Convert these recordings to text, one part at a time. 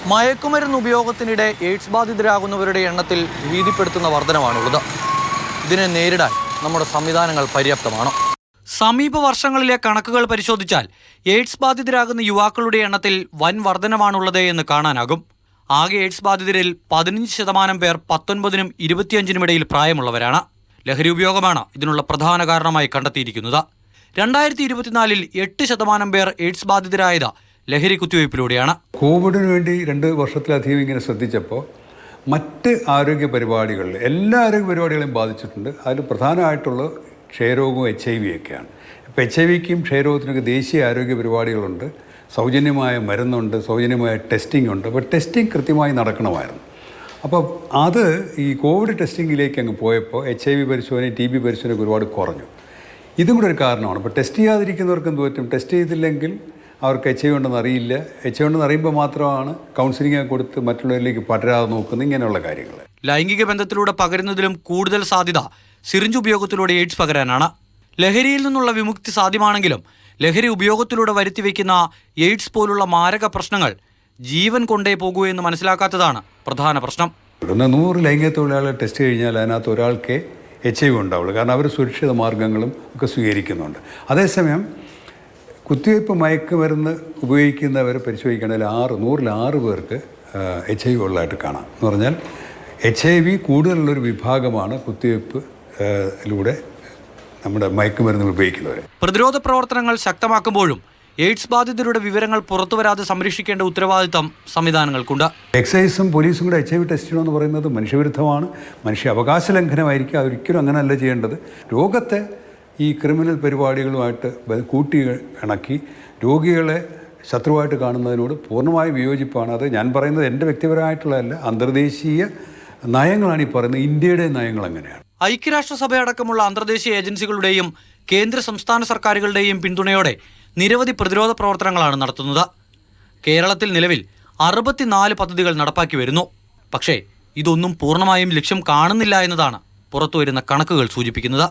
മയക്കുമരുന്ന് ഉപയോഗത്തിനിടെ എയ്ഡ്സ് ബാധിതരാകുന്നവരുടെ എണ്ണത്തിൽ ഭീതിപ്പെടുത്തുന്ന വർധനമാണുള്ളത്. ഇതിനെ നേരിടാൻ നമ്മുടെ സംവിധാനങ്ങൾ പര്യാപ്തമാണോ? സമീപ വർഷങ്ങളിലെ കണക്കുകൾ പരിശോധിച്ചാൽ എയ്ഡ്സ് ബാധിതരാകുന്ന യുവാക്കളുടെ എണ്ണത്തിൽ വൻ വർധനമാണുള്ളത് എന്ന് കാണാനാകും. ആകെ എയ്ഡ്സ് ബാധിതരിൽ 15% പേർ 19-നും 25-നും ഇടയിൽ പ്രായമുള്ളവരാണ്. ലഹരി ഉപയോഗമാണ് ഇതിനുള്ള പ്രധാന കാരണമായി കണ്ടെത്തിയിരിക്കുന്നത്. 2024-ൽ 8% പേർ എയ്ഡ്സ് ബാധിതരായത് ലഹരി കുത്തിവയ്പ്പിലൂടെയാണ്. കോവിഡിന് വേണ്ടി 2 വർഷത്തിലധികം ഇങ്ങനെ ശ്രദ്ധിച്ചപ്പോൾ മറ്റ് ആരോഗ്യ പരിപാടികളിൽ എല്ലാ ആരോഗ്യ പരിപാടികളെയും ബാധിച്ചിട്ടുണ്ട്. അതിൽ പ്രധാനമായിട്ടുള്ള ക്ഷയരോഗവും HIV ഒക്കെയാണ്. ഇപ്പോൾ HIV-ക്കും ക്ഷയരോഗത്തിനൊക്കെ ദേശീയ ആരോഗ്യ പരിപാടികളുണ്ട്, സൗജന്യമായ മരുന്നുണ്ട്, സൗജന്യമായ ടെസ്റ്റിംഗ് ഉണ്ട്. അപ്പോൾ ടെസ്റ്റിംഗ് കൃത്യമായി നടക്കണമായിരുന്നു. അപ്പോൾ അത് ഈ കോവിഡ് ടെസ്റ്റിങ്ങിലേക്ക് അങ്ങ് പോയപ്പോൾ HIV പരിശോധനയും TB പരിശോധനയൊക്കെ ഒരുപാട് കുറഞ്ഞു. ഇതും കൂടെ ഒരു കാരണമാണ്. ഇപ്പോൾ ടെസ്റ്റ് ചെയ്യാതിരിക്കുന്നവർക്ക് എന്ത് പറ്റും? ടെസ്റ്റ് ചെയ്തില്ലെങ്കിൽ അവർക്ക് HIV ഉണ്ടെന്ന് അറിയില്ല. HIV ഉണ്ടെന്ന് അറിയുമ്പോൾ മാത്രമാണ് കൗൺസിലിംഗ് കൊടുത്ത് മറ്റുള്ളവരിലേക്ക് പടരാതെ നോക്കുന്നത്. ഇങ്ങനെയുള്ള കാര്യങ്ങൾ ലൈംഗിക ബന്ധത്തിലൂടെ പകരുന്നതിലും കൂടുതൽ സാധ്യത സിറിഞ്ച് ഉപയോഗത്തിലൂടെ എയ്ഡ്സ് പകരാനാണ്. ലഹരിയിൽ നിന്നുള്ള വിമുക്തി സാധ്യമാണെങ്കിലും ലഹരി ഉപയോഗത്തിലൂടെ വരുത്തിവെക്കുന്ന എയ്ഡ്സ് പോലുള്ള മാരക പ്രശ്നങ്ങൾ ജീവൻ കൊണ്ടേ പോകൂ എന്ന് മനസ്സിലാക്കാത്തതാണ് പ്രധാന പ്രശ്നം. 100 ലൈംഗിക തൊഴിലാളികളെ ടെസ്റ്റ് കഴിഞ്ഞാൽ അതിനകത്ത് ഒരാൾക്ക് HIV ഉണ്ടാവുള്ളൂ. കാരണം അവർ സുരക്ഷിത മാർഗങ്ങളും ഒക്കെ സ്വീകരിക്കുന്നുണ്ട്. അതേസമയം കുത്തിവയ്പ്പ് മയക്കുമരുന്ന് ഉപയോഗിക്കുന്നവരെ പരിശോധിക്കണമെങ്കിൽ 100-ൽ 6 പേർക്ക് HIV ഉള്ളതായിട്ട് കാണാം. എന്ന് പറഞ്ഞാൽ HIV കൂടുതലുള്ളൊരു വിഭാഗമാണ് കുത്തിവയ്പ്പിലൂടെ നമ്മുടെ മയക്കുമരുന്നുകൾ ഉപയോഗിക്കുന്നവർ. പ്രതിരോധ പ്രവർത്തനങ്ങൾ ശക്തമാക്കുമ്പോഴും എയ്ഡ്സ് ബാധിതരുടെ വിവരങ്ങൾ പുറത്തുവരാതെ സംരക്ഷിക്കേണ്ട ഉത്തരവാദിത്തം സംവിധാനങ്ങൾക്കുണ്ട്. എക്സൈസും പോലീസും കൂടെ HIV ടെസ്റ്റ് ചെയ്യണമെന്ന് പറയുന്നത് മനുഷ്യവിരുദ്ധമാണ്, മനുഷ്യ അവകാശ ലംഘനമായിരിക്കും. അതൊരിക്കലും അങ്ങനെയല്ല ചെയ്യേണ്ടത്. രോഗത്തെ ഈ ക്രിമിനൽ പരിപാടികളുമായിട്ട് കൂട്ടി ഇണക്കി രോഗികളെ ശത്രുവായിട്ട് കാണുന്നതിനോട് പൂർണ്ണമായി വിയോജിപ്പാണ്. അത് ഞാൻ പറയുന്നത് എൻ്റെ വ്യക്തിപരമായിട്ടുള്ളതല്ല, അന്തർദേശീയ നയങ്ങളാണ് ഈ പറയുന്നത്. ഇന്ത്യയുടെ നയങ്ങൾ അങ്ങനെയാണ്. ഐക്യരാഷ്ട്രസഭയടക്കമുള്ള അന്തർദേശീയ ഏജൻസികളുടെയും കേന്ദ്ര സംസ്ഥാന സർക്കാരുകളുടെയും പിന്തുണയോടെ നിരവധി പ്രതിരോധ പ്രവർത്തനങ്ങളാണ് നടത്തുന്നത്. കേരളത്തിൽ നിലവിൽ 64 പദ്ധതികൾ നടപ്പാക്കി വരുന്നു. പക്ഷേ ഇതൊന്നും പൂർണ്ണമായും ലക്ഷ്യം കാണുന്നില്ല എന്നതാണ് പുറത്തുവരുന്ന കണക്കുകൾ സൂചിപ്പിക്കുന്നത്.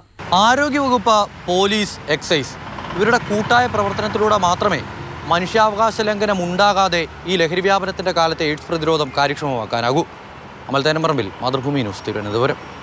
ആരോഗ്യവകുപ്പ്, പോലീസ്, എക്സൈസ് ഇവരുടെ കൂട്ടായ പ്രവർത്തനത്തിലൂടെ മാത്രമേ മനുഷ്യാവകാശ ലംഘനം ഉണ്ടാകാതെ ഈ ലഹരി വ്യാപനത്തിൻ്റെ കാലത്തെ എയ്ഡ്സ് പ്രതിരോധം കാര്യക്ഷമമാക്കാനാകൂ. അമൽ തേനമ്പറമ്പിൽ, മാതൃഭൂമി ന്യൂസ്, തിരുവനന്തപുരം.